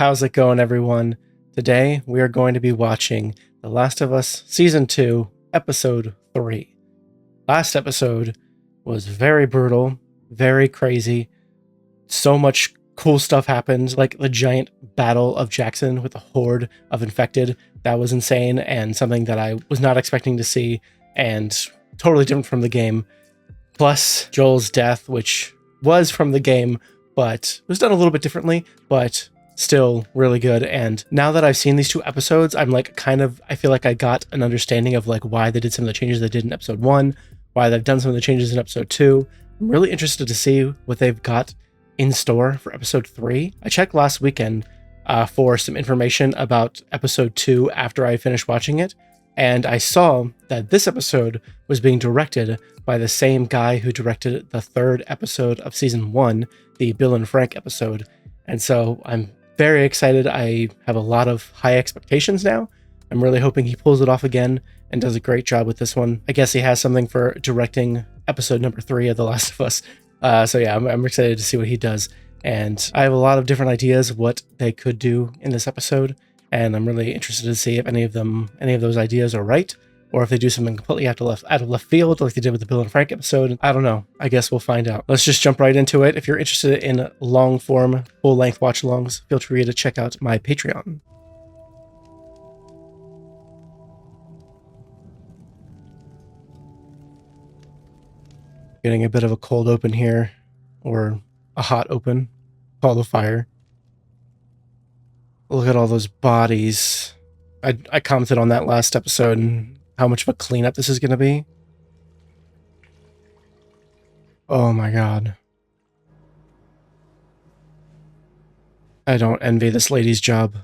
How's it going, everyone? Today, we are going to be watching The Last of Us Season 2, Episode 3. Last episode was very brutal, very crazy. So much cool stuff happened, like the giant battle of Jackson with a horde of infected. That was insane and something that I was not expecting to see, and totally different from the game. Plus, Joel's death, which was from the game, but it was done a little bit differently, but still really good. And now that I've seen these two episodes, I'm like I feel like I got an understanding of like why they did some of the changes they did in episode 1, why they've done some of the changes in episode 2. I'm really interested to see what they've got in store for episode 3. I checked last weekend for some information about episode 2 after I finished watching it, and I saw that this episode was being directed by the same guy who directed the 3rd episode of season 1, the Bill and Frank episode. And so I'm very excited. I have a lot of high expectations now. I'm really hoping he pulls it off again and does a great job with this one. I guess he has something for directing episode number 3 of The Last of Us. So yeah, I'm excited to see what he does. And I have a lot of different ideas of what they could do in this episode. And I'm really interested to see if any of those ideas are right, or if they do something completely out of left field, like they did with the Bill and Frank episode. I don't know. I guess we'll find out. Let's just jump right into it. If you're interested in long form, full length watch alongs, feel free to check out my Patreon. Getting a bit of a cold open here, or a hot open. Call the fire. Look at all those bodies. I commented on that last episode and how much of a cleanup this is going to be. Oh my god. I don't envy this lady's job.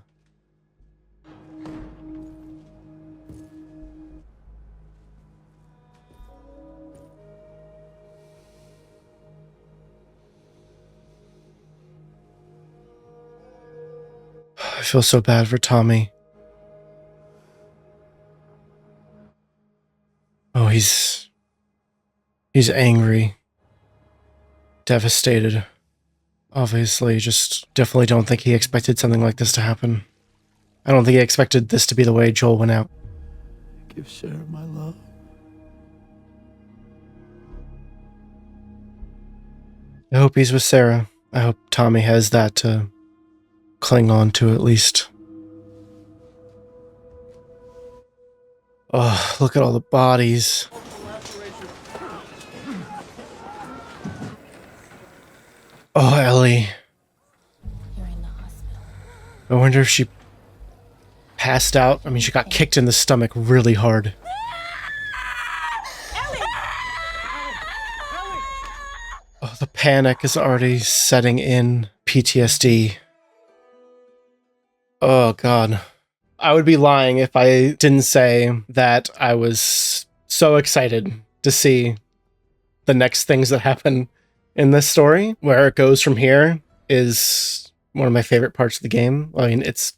I feel so bad for Tommy. Oh, he's angry. Devastated. Obviously, just definitely don't think he expected something like this to happen. I don't think he expected this to be the way Joel went out. Give Sarah my love. I hope he's with Sarah. I hope Tommy has that to cling on to at least. Oh, look at all the bodies. Oh, Ellie. You're in the hospital. I wonder if she passed out. I mean, she got kicked in the stomach really hard. Oh, the panic is already setting in. PTSD. Oh, God. I would be lying if I didn't say that I was so excited to see the next things that happen in this story. Where it goes from here is one of my favorite parts of the game. I mean, it's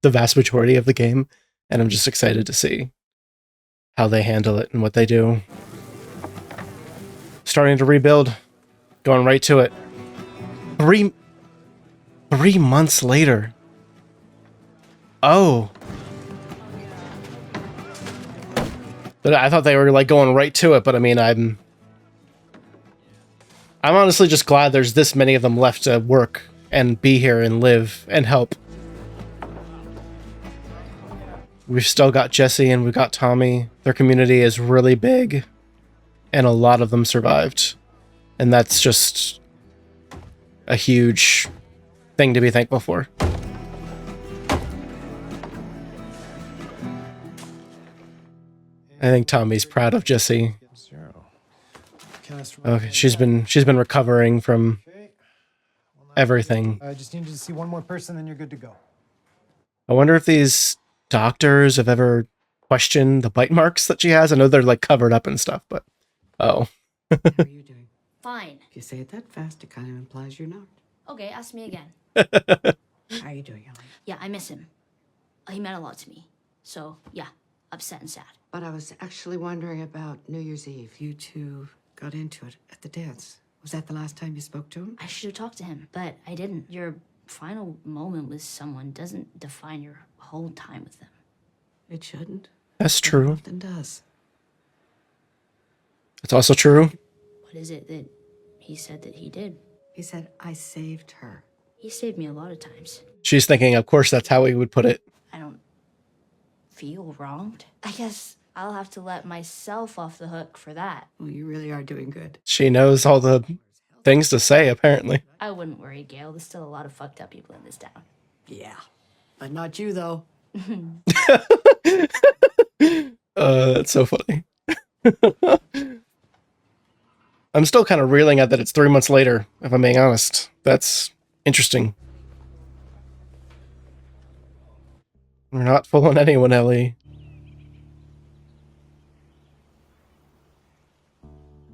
the vast majority of the game, and I'm just excited to see how they handle it and what they do. Starting to rebuild. Going right to it. 3 months later. Oh. But I thought they were like going right to it, but I mean, I'm honestly just glad there's this many of them left to work and be here and live and help. We've still got Jesse and we've got Tommy. Their community is really big, and a lot of them survived. And that's just a huge thing to be thankful for. I think Tommy's proud of Jesse. Okay, she's been recovering from everything. I just needed to see one more person, then you're good to go. I wonder if these doctors have ever questioned the bite marks that she has. I know they're like covered up and stuff, but How are you doing? Fine. If you say it that fast, it kind of implies you're not. Okay, ask me again. How are you doing, Ellie? Yeah, I miss him. He meant a lot to me. So, yeah, upset and sad. But I was actually wondering about New Year's Eve. You two got into it at the dance. Was that the last time you spoke to him? I should have talked to him, but I didn't. Your final moment with someone doesn't define your whole time with them. It shouldn't. That's But it true. often does. It's also true. What is it that he said that he did? He said, I saved her. He saved me a lot of times. She's thinking, of course, that's how he would put it. I don't feel wronged. I guess I'll have to let myself off the hook for that. Well, you really are doing good. She knows all the things to say, apparently. I wouldn't worry, Gail. There's still a lot of fucked up people in this town. Yeah. But not you, though. That's so funny. I'm still kind of reeling at that it's 3 months later, if I'm being honest. That's interesting. We're not fooling anyone, Ellie.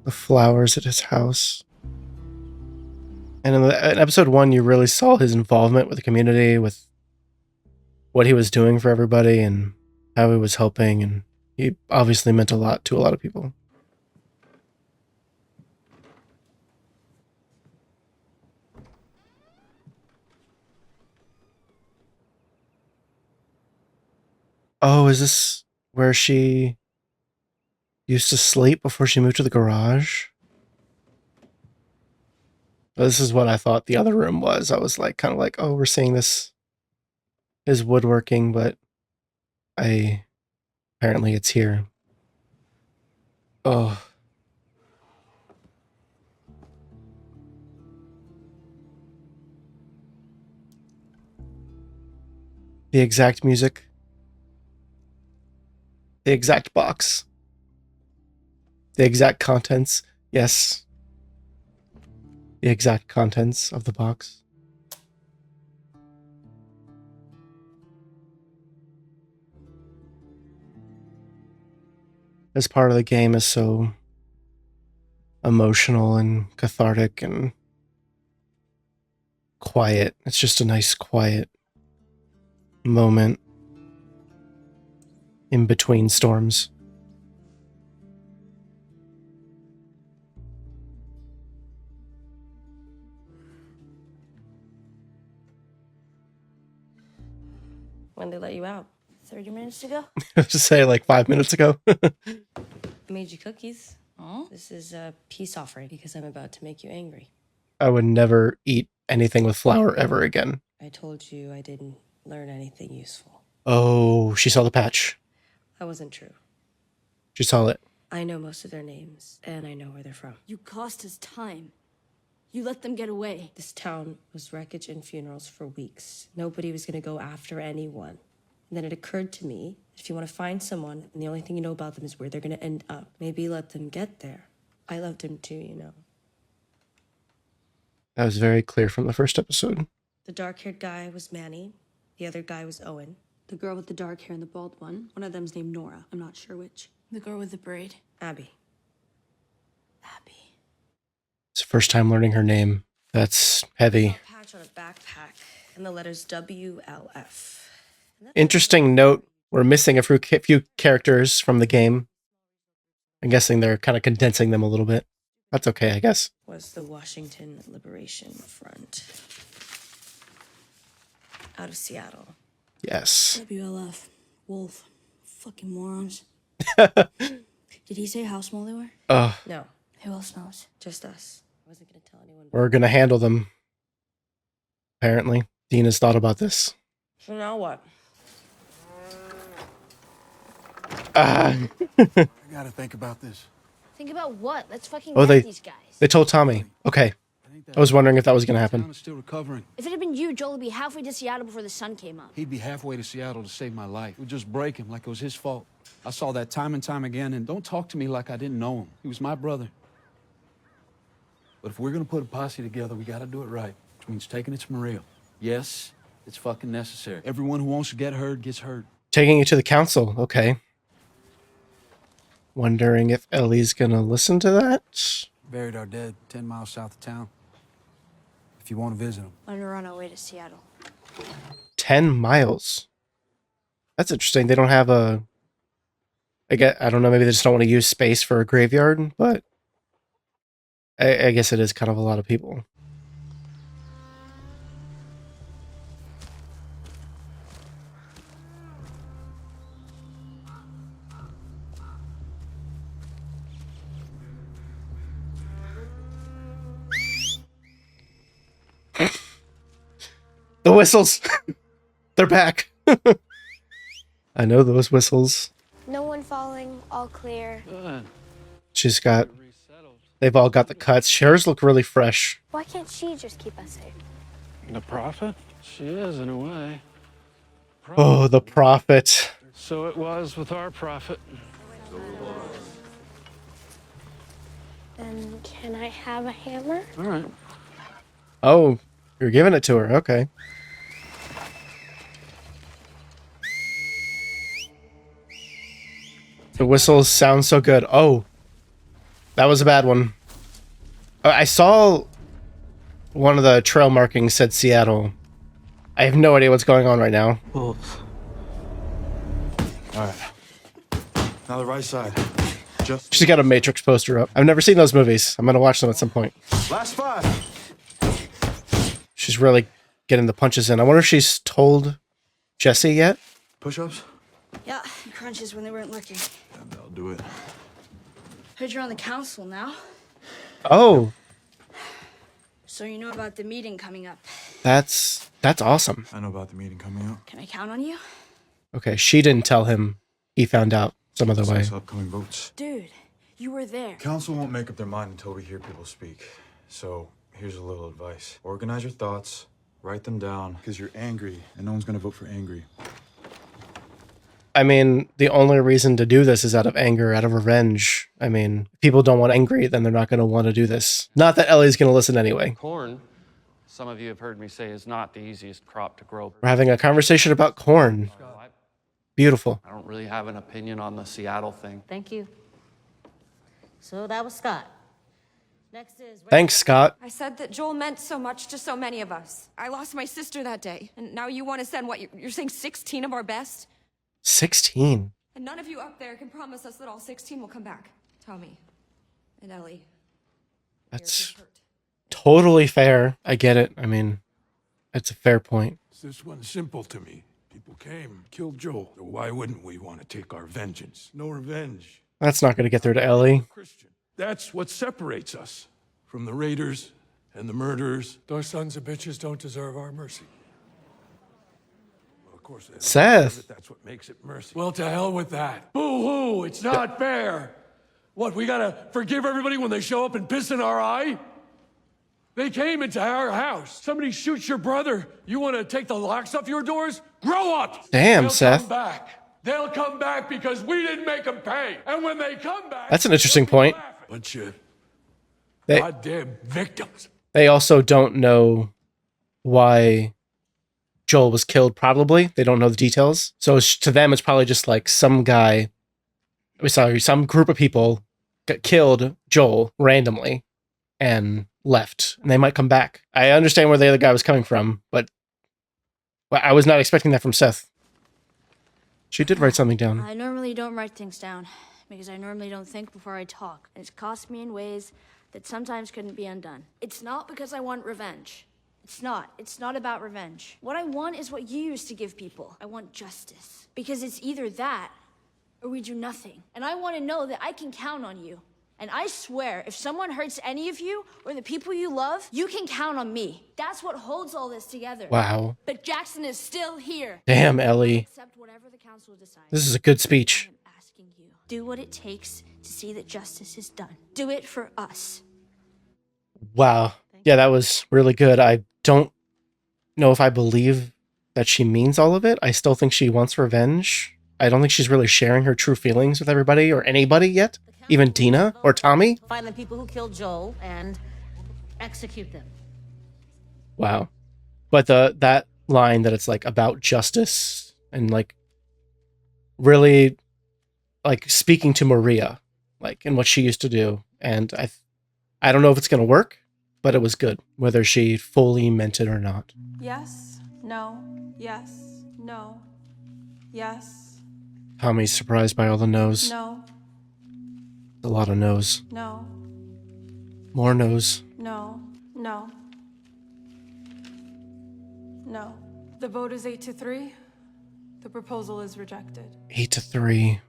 The flowers at his house. And in episode 1, you really saw his involvement with the community, with what he was doing for everybody and how he was helping, and he obviously meant a lot to a lot of people. Oh, is this where she used to sleep before she moved to the garage? This is what I thought the other room was. I was like, kind of like, oh, we're seeing this, his woodworking, but apparently it's here. Oh. The exact music. The exact box. The exact contents. Yes. The exact contents of the box. This part of the game is so emotional and cathartic and quiet. It's just a nice, quiet moment in between storms. When they let you out? 30 minutes ago? To say like 5 minutes ago. I made you cookies. Oh? This is a peace offering because I'm about to make you angry. I would never eat anything with flour ever again. I told you I didn't learn anything useful. Oh, she saw the patch. That wasn't true. She saw it. I know most of their names, and I know where they're from. You cost us time. You let them get away. This town was wreckage and funerals for weeks. Nobody was going to go after anyone. And then it occurred to me, if you want to find someone, and the only thing you know about them is where they're going to end up, maybe let them get there. I loved him too, you know. That was very clear from the first episode. The dark-haired guy was Manny. The other guy was Owen. The girl with the dark hair and the bald one of them's named Nora. I'm not sure which. The girl with the braid. Abby. Abby. It's the first time learning her name. That's heavy. A patch on a backpack and the letters WLF. Interesting note. We're missing a few characters from the game. I'm guessing they're kind of condensing them a little bit. That's okay, I guess. Was the Washington Liberation Front. Out of Seattle. Yes. WLF. Wolf. Fucking morons. Did he say how small they were? No, Who else knows? just us. I wasn't going to tell anyone. We're going to handle them. Apparently. Dina's thought about this. So now what? I gotta think about this. Think about what? Let's fucking Oh, get these guys. They told Tommy. Okay. I was wondering if that was going to happen. Town is still recovering. If it had been you, Joel would be halfway to Seattle before the sun came up. He'd be halfway to Seattle to save my life. We'd just break him like it was his fault. I saw that time and time again, and don't talk to me like I didn't know him. He was my brother. But if we're gonna put a posse together, we gotta do it right. Which means taking it to Maria. Yes, it's fucking necessary. Everyone who wants to get heard gets heard. Taking it to the council. Okay. Wondering if Ellie's going to listen to that. Buried our dead 10 miles south of town. If you want to visit them. Wanted to run our way to Seattle. 10 miles. That's interesting. They don't have a... I don't know, maybe they just don't want to use space for a graveyard, but I guess it is kind of a lot of people. The whistles. They're back. I know those whistles. No one falling, all clear. She's got... They've all got the cuts. Hers look really fresh. Why can't she just keep us safe? The prophet? She is, in a way. Oh, the prophet. So it was with our prophet. Then can I have a hammer? All right. Oh, you're giving it to her. Okay. The whistles sound so good. Oh, that was a bad one. I saw one of the trail markings said Seattle. I have no idea what's going on right now. Wolves. All right. Now the right side. Just She's got a Matrix poster up. I've never seen those movies. I'm gonna watch them at some point. last 5. She's really getting the punches in. I wonder if she's told Jesse yet? Push-ups? Yeah, crunches when they weren't looking. That'll do it. Heard you're on the council now, Oh, so you know about the meeting coming up. that's awesome. I know about the meeting coming up. Can I count on you? Okay, she didn't tell him. He found out some other way. Discuss upcoming votes. Dude, you were there. Council won't make up their mind until we hear people speak. So here's a little advice. Organize your thoughts, write them down, because you're angry, and no one's gonna vote for angry. I mean, the only reason to do this is out of anger, out of revenge. I mean, if people don't want angry, then they're not going to want to do this. Not that Ellie's going to listen anyway. Corn, some of you have heard me say, is not the easiest crop to grow. We're having a conversation about corn. Beautiful. I don't really have an opinion on the Seattle thing. Thank you. So that was Scott. Next is... Thanks, Scott. I said that Joel meant so much to so many of us. I lost my sister that day. And now you want to send what? You're saying 16 of our best? 16. And none of you up there can promise us that all 16 will come back. Tommy and Ellie. That's totally fair. I get it. I mean, it's a fair point. This one's simple to me. People came, killed Joel. So why wouldn't we want to take our vengeance? No revenge. That's not going to get through to Ellie. Christian. That's what separates us from the raiders and the murderers. Those sons of bitches don't deserve our mercy. Well, of course they don't. Seth. That's what makes it mercy. Well, to hell with that. Boo-hoo, it's not fair. What, we gotta forgive everybody when they show up and piss in our eye? They came into our house. Somebody shoots your brother. You want to take the locks off your doors? Grow up! Damn, They'll Seth. come back. They'll come back because we didn't make them pay. And when they come back... That's an interesting point. Bunch of They, goddamn victims. they also don't know why Joel was killed, probably. They don't know the details. So to them, it's probably just like some guy... Sorry, some group of people killed Joel randomly and left. And they might come back. I understand where the other guy was coming from, but I was not expecting that from Seth. She did write something down. I normally don't write things down because I normally don't think before I talk. And it's cost me in ways that sometimes couldn't be undone. It's not because I want revenge. It's not. It's not about revenge. What I want is what you used to give people. I want justice. Because it's either that or we do nothing. And I want to know that I can count on you. And I swear, if someone hurts any of you or the people you love, you can count on me. That's what holds all this together. Wow. But Jackson is still here. Damn, Ellie. Accept whatever the council decides. This is a good speech. I'm asking you, do what it takes to see that justice is done. Do it for us. Wow. Yeah, that was really good. I don't know if I believe that she means all of it. I still think she wants revenge. I don't think she's really sharing her true feelings with everybody or anybody yet. Even Dina or Tommy. Find the people who killed Joel and execute them. Wow. But that line that it's like about justice and like really like speaking to Maria, like and what she used to do. And I don't know if it's going to work, but it was good, whether she fully meant it or not. Yes, no, yes, no, yes, Tommy's surprised by all the no's. no, A lot of no's. no, More no's. no, no, no. The vote is 8-3. The proposal is rejected. 8-3.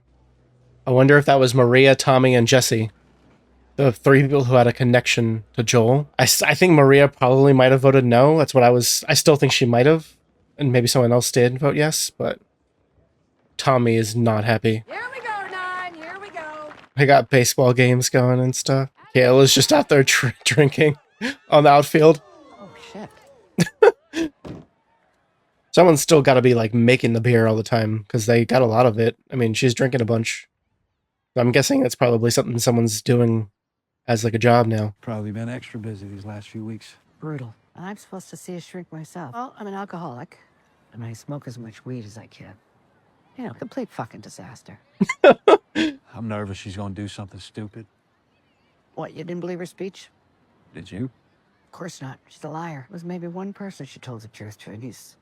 I wonder if that was Maria, Tommy, and Jesse. the three people who had a connection to Joel. I think Maria probably might have voted no. That's what I still think she might have. And maybe someone else did vote yes, but Tommy is not happy. Here we go, Nine. Here we go. I got baseball games going and stuff. Kayla's just out there drinking on the outfield. Oh, shit. Someone's still got to be like making the beer all the time because they got a lot of it. I mean, she's drinking a bunch. I'm guessing it's probably something someone's doing as like a job now. Probably been extra busy these last few weeks. Brutal. I'm supposed to see a shrink myself. Well, I'm an alcoholic, and I smoke as much weed as I can. You know, complete fucking disaster. I'm nervous she's gonna do something stupid. What, you didn't believe her speech? Did you? Of course not. She's a liar. There was maybe one person she told the truth to, and he's...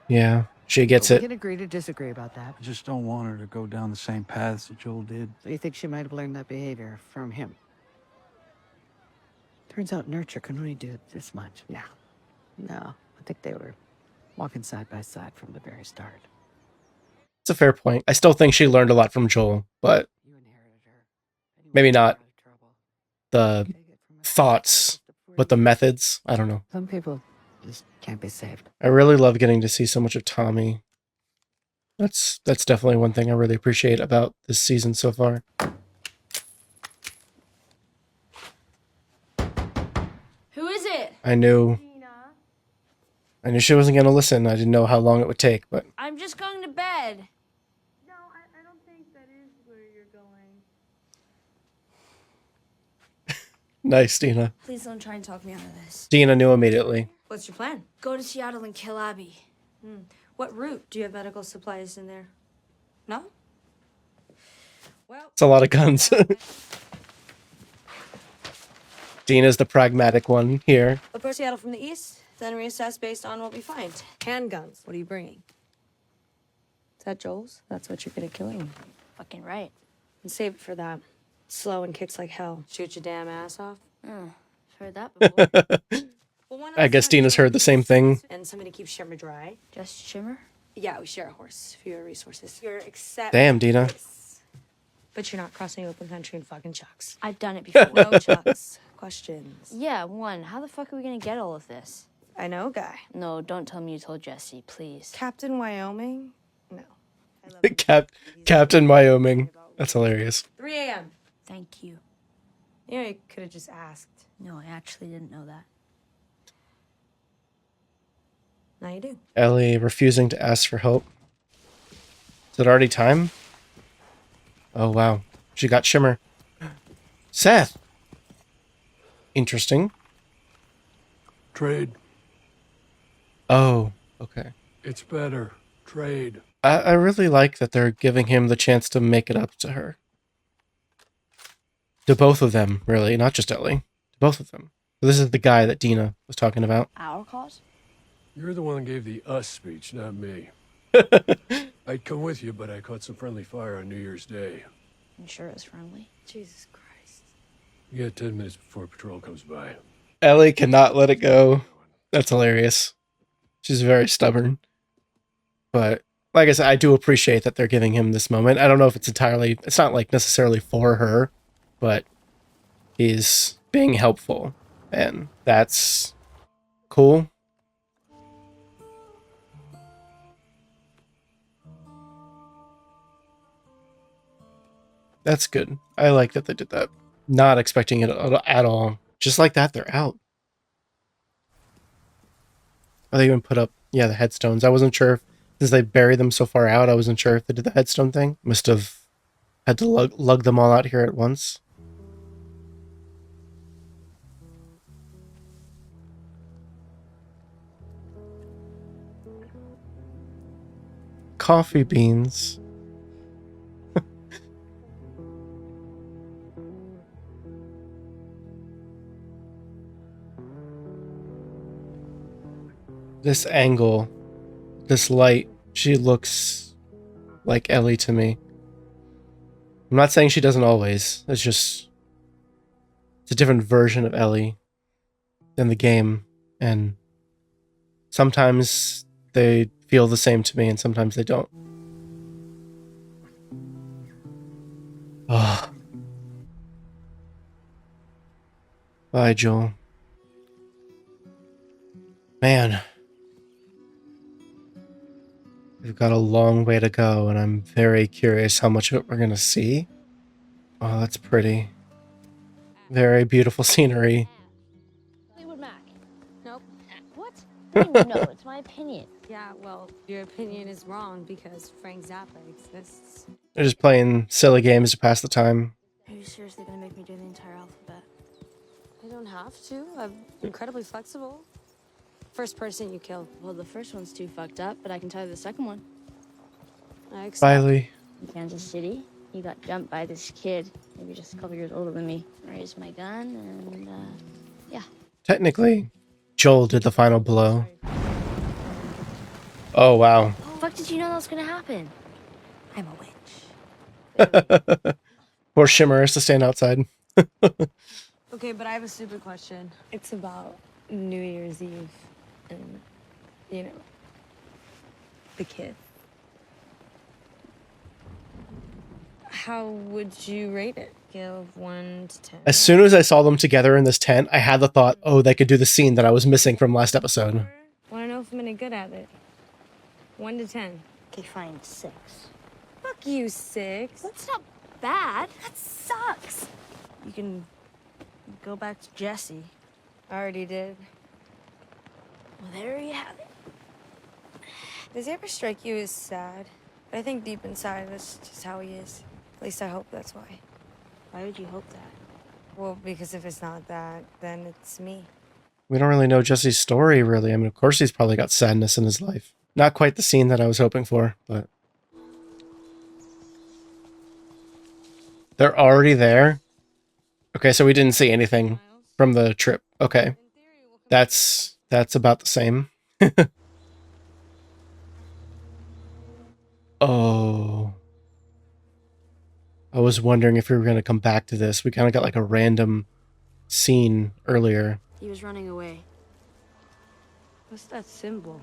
Yeah, she gets We it. can agree to disagree about that. I just don't want her to go down the same paths that Joel did. So you think she might have learned that behavior from him? Turns out nurture can only do this much. No. I think they were walking side by side from the very start. It's a fair point. I still think she learned a lot from Joel, but maybe not the thoughts, but the methods. I don't know. Some people just can't be saved. I really love getting to see so much of Tommy. That's definitely one thing I really appreciate about this season so far. Who is it? I knew she wasn't going to listen. I didn't know how long it would take, but I'm just going to bed. No, I don't think that is where you're going. nice, Dina. Please don't try and talk me out of this. Dina knew immediately. What's your plan? Go to Seattle and kill Abby. What route? Do you have medical supplies in there? No? Well, It's a lot of guns. Dina's the pragmatic one here. Approach Seattle from the east, then reassess based on what we find. Handguns. What are you bringing? Is that Joel's? That's what you're gonna kill him. Fucking right. And save it for that. Slow and kicks like hell. Shoot your damn ass off. Heard that before. I guess Dina's heard the same thing. And somebody keeps Shimmer dry. Just Shimmer? Yeah, we share a horse for your resources. You're accept. Damn, Dina. But you're not crossing open country in fucking chucks. I've done it before. No chucks. Questions. Yeah, one. How the fuck are we gonna get all of this? I know, guy. No, don't tell me you told Jesse, please. Captain Wyoming? No. Captain Wyoming. That's hilarious. 3 a.m. Thank you. You know, you could have just asked. No, I actually didn't know that. Now you do. Ellie refusing to ask for help. Is it already time? Oh, wow. She got Shimmer. Seth! Interesting. Trade. Oh, okay. It's better. Trade. I really like that they're giving him the chance to make it up to her. To both of them, really. Not just Ellie. To both of them. This is the guy that Dina was talking about. Our cause? You're the one that gave the us speech, not me. I'd come with you, but I caught some friendly fire on New Year's Day. You sure it's friendly? Jesus Christ. You got 10 minutes before patrol comes by. Ellie cannot let it go. That's hilarious. She's very stubborn. But, like I said, I do appreciate that they're giving him this moment. I don't know if it's not like necessarily for her, but he's being helpful. And that's cool. That's good. I like that they did that. Not expecting it at all. Just like that, they're out. Oh, they even put up, yeah, the headstones. I wasn't sure if, since they buried them so far out, I wasn't sure if they did the headstone thing. Must have had to lug them all out here at once. Coffee beans. This angle, this light, she looks like Ellie to me. I'm not saying she doesn't always. It's a different version of Ellie than the game. And sometimes they feel the same to me and sometimes they don't. Oh. Bye, Joel. Man. We've got a long way to go, and I'm very curious how much of it we're going to see. Oh, that's pretty. Very beautiful scenery. Nope. What? What do you know? It's my opinion. Yeah, well, your opinion is wrong because Frank Zappa exists. They're just playing silly games to pass the time. Are you seriously gonna make me do the entire alphabet? I don't have to. I'm incredibly flexible. First person you kill. Well, the first one's too fucked up, but I can tell you the second one. I accept. Biley. In Kansas City, he got jumped by this kid, maybe just a couple years older than me. I raised my gun, and, yeah. Technically, Joel did the final blow. Oh, wow. Fuck, did you know that was gonna happen? I'm a witch. Poor Shimmer has to stand outside. Okay, but I have a stupid question. It's about New Year's Eve and, you know, the kid. How would you rate it? Scale of 1 to 10. As soon as I saw them together in this tent, I had the thought, oh, they could do the scene that I was missing from last episode. Want to know if I'm any good at it? 1 to 10. Okay, fine, 6. Fuck you, 6. That's not bad. That sucks. You can go back to Jesse. I already did. Well, there you have it. Does he ever strike you as sad? I think deep inside that's just how he is. At least I hope that's why. Why would you hope that? Well, because if it's not that, then it's me. We don't really know Jesse's story, really. I mean, of course he's probably got sadness in his life. Not quite the scene that I was hoping for, but... They're already there? Okay, so we didn't see anything from the trip. Okay. That's about the same. Oh. I was wondering if we were going to come back to this. We kind of got like a random scene earlier. He was running away. What's that symbol?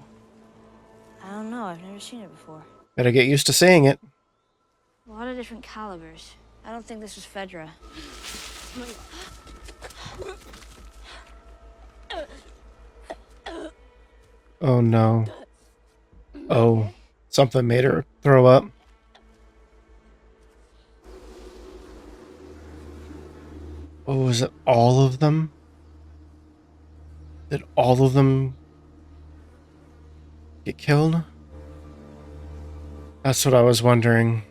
I don't know. I've never seen it before. Better get used to seeing it. A lot of different calibers. I don't think this was Fedra. Oh no. Oh, something made her throw up. Oh, was it all of them? Did all of them get killed? That's what I was wondering.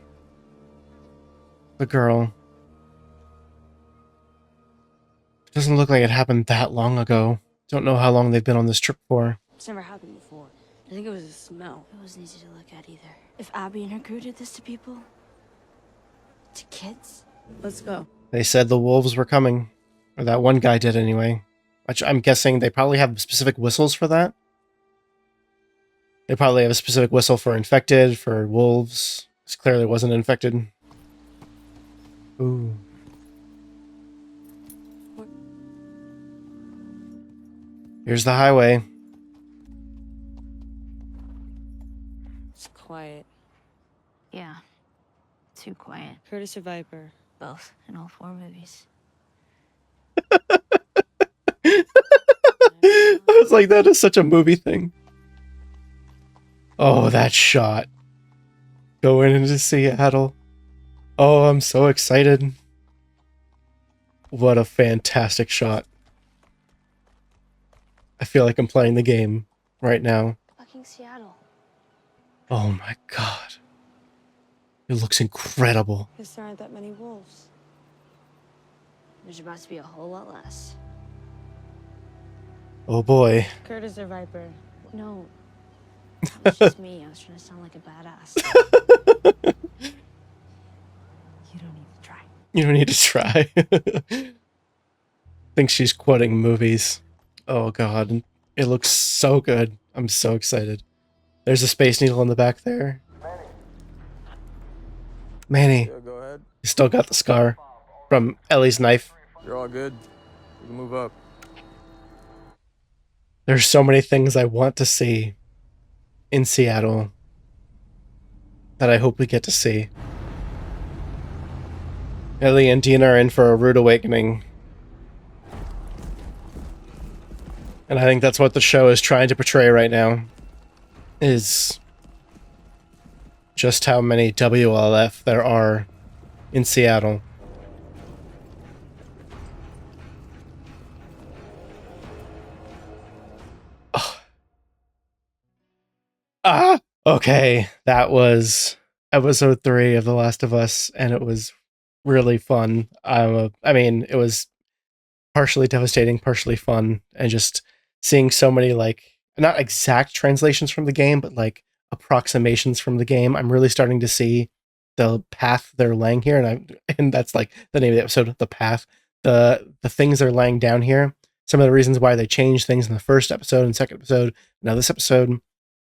The girl. It doesn't look like it happened that long ago. Don't know how long they've been on this trip for. It's never happened before. I think it was a smell. It wasn't easy to look at either. If Abby and her crew did this to people, to kids, Let's go. They said the wolves were coming. Or that one guy did anyway. Which I'm guessing they probably have specific whistles for that. They probably have a specific whistle for infected, for wolves. This clearly wasn't infected. Ooh. What? Here's the highway. It's quiet. yeah, too quiet. Curtis or Viper? Both in all 4 movies. I was like, that is such a movie thing. Oh, that shot. Going into Seattle. Oh, I'm so excited. What a fantastic shot. I feel like I'm playing the game right now. Fucking Seattle. Oh my god. It looks incredible. Guess there aren't that many wolves. There's about to be a whole lot less. Oh boy. Curtis or Viper? No. That was just me. I was trying to sound like a badass. You don't need to try. You don't need to try. Think she's quoting movies. Oh god. It looks so good. I'm so excited. There's a Space Needle in the back there. Manny. Yeah, go ahead. You still got the scar from Ellie's knife. You're all good. You can move up. There's so many things I want to see in Seattle that I hope we get to see. Ellie and Dina are in for a rude awakening. And I think that's what the show is trying to portray right now, is just how many WLF there are in Seattle. Okay, that was episode 3 of The Last of Us, and it was really fun. I mean, it was partially devastating, partially fun, and just seeing so many, like, not exact translations from the game, but like approximations from the game. I'm really starting to see the path they're laying here, and that's like the name of the episode, The Path. The things they're laying down here, some of the reasons why they changed things in the first episode and second episode. Now this episode,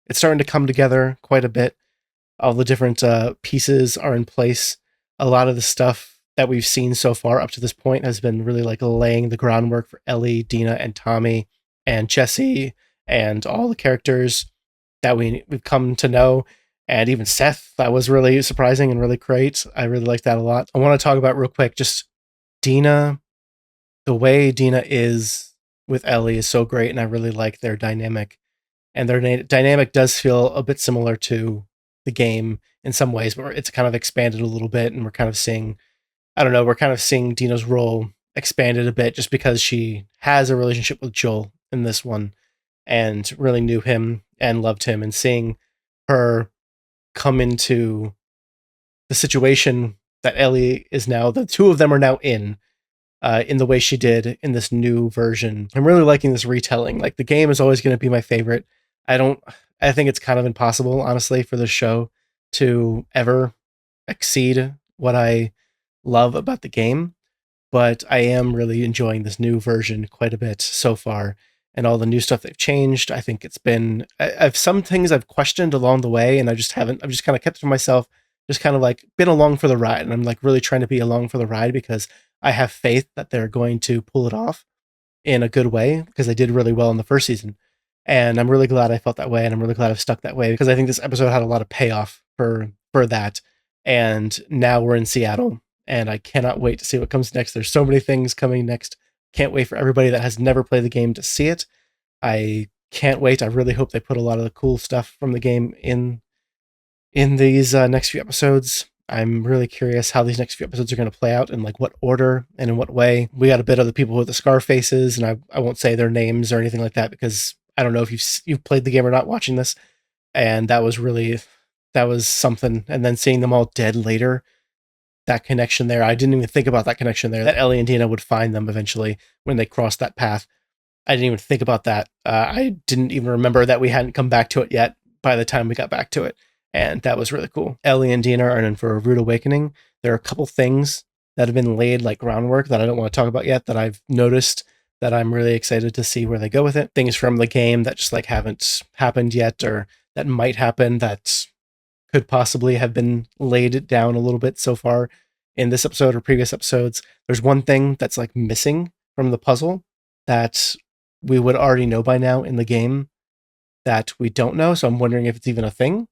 it's starting to come together quite a bit. All the different pieces are in place. A lot of the stuff that we've seen so far up to this point has been really like laying the groundwork for Ellie, Dina, and Tommy, and Jesse, and all the characters that we've come to know. And even Seth, that was really surprising and really great. I really liked that a lot. I want to talk about real quick, just Dina. The way Dina is with Ellie is so great, and I really like their dynamic. And their dynamic does feel a bit similar to the game in some ways, but it's kind of expanded a little bit, and we're kind of seeing, I don't know, we're kind of seeing Dina's role expanded a bit just because she has a relationship with Joel in this one and really knew him and loved him, and seeing her come into the situation that Ellie is now, the two of them are now in the way she did in this new version. I'm really liking this retelling. Like, the game is always going to be my favorite. I think it's kind of impossible, honestly, for this show to ever exceed what I love about the game, but I am really enjoying this new version quite a bit so far, and all the new stuff they've changed. I think it's been, I've some things I've questioned along the way, and I've just kind of kept it to myself, just kind of like been along for the ride, and I'm like really trying to be along for the ride because I have faith that they're going to pull it off in a good way, because they did really well in the first season. And I'm really glad I felt that way, and I'm really glad I've stuck that way, because I think this episode had a lot of payoff for that. And now we're in Seattle, and I cannot wait to see what comes next. There's so many things coming next. Can't wait for everybody that has never played the game to see it. I can't wait. I really hope they put a lot of the cool stuff from the game in these next few episodes. I'm really curious how these next few episodes are going to play out, and like what order and in what way. We got a bit of the people with the scar faces, and I won't say their names or anything like that, because I don't know if you've played the game or not watching this. And that was something. And then seeing them all dead later, that connection there, I didn't even think about that connection there, that Ellie and Dina would find them eventually when they crossed that path. I didn't even think about that. I didn't even remember that we hadn't come back to it yet by the time we got back to it. And that was really cool. Ellie and Dina are in for a rude awakening. There are a couple things that have been laid like groundwork that I don't want to talk about yet, that I've noticed, that I'm really excited to see where they go with it. Things from the game that just like haven't happened yet, or that might happen, that could possibly have been laid down a little bit so far in this episode or previous episodes. There's one thing that's like missing from the puzzle that we would already know by now in the game that we don't know. So I'm wondering if it's even a thing.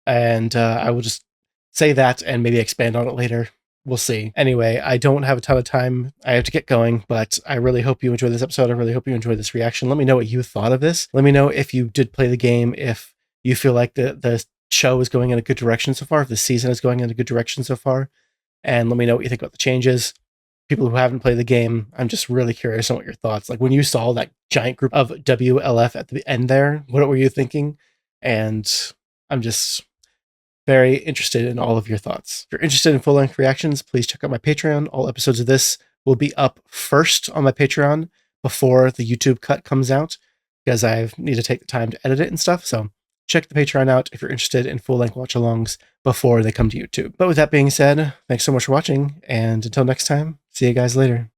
And I will just say that and maybe expand on it later. We'll see. Anyway, I don't have a ton of time. I have to get going, but I really hope you enjoyed this episode. I really hope you enjoyed this reaction. Let me know what you thought of this. Let me know if you did play the game, if you feel like the show is going in a good direction so far, if the season is going in a good direction so far. And let me know what you think about the changes. People who haven't played the game, I'm just really curious on what your thoughts. Like, when you saw that giant group of WLF at the end there, what were you thinking? And I'm just very interested in all of your thoughts. If you're interested in full-length reactions, please check out my Patreon. All episodes of this will be up first on my Patreon before the YouTube cut comes out, because I need to take the time to edit it and stuff. So check the Patreon out if you're interested in full-length watch-alongs before they come to YouTube. But with that being said, thanks so much for watching, and until next time, see you guys later.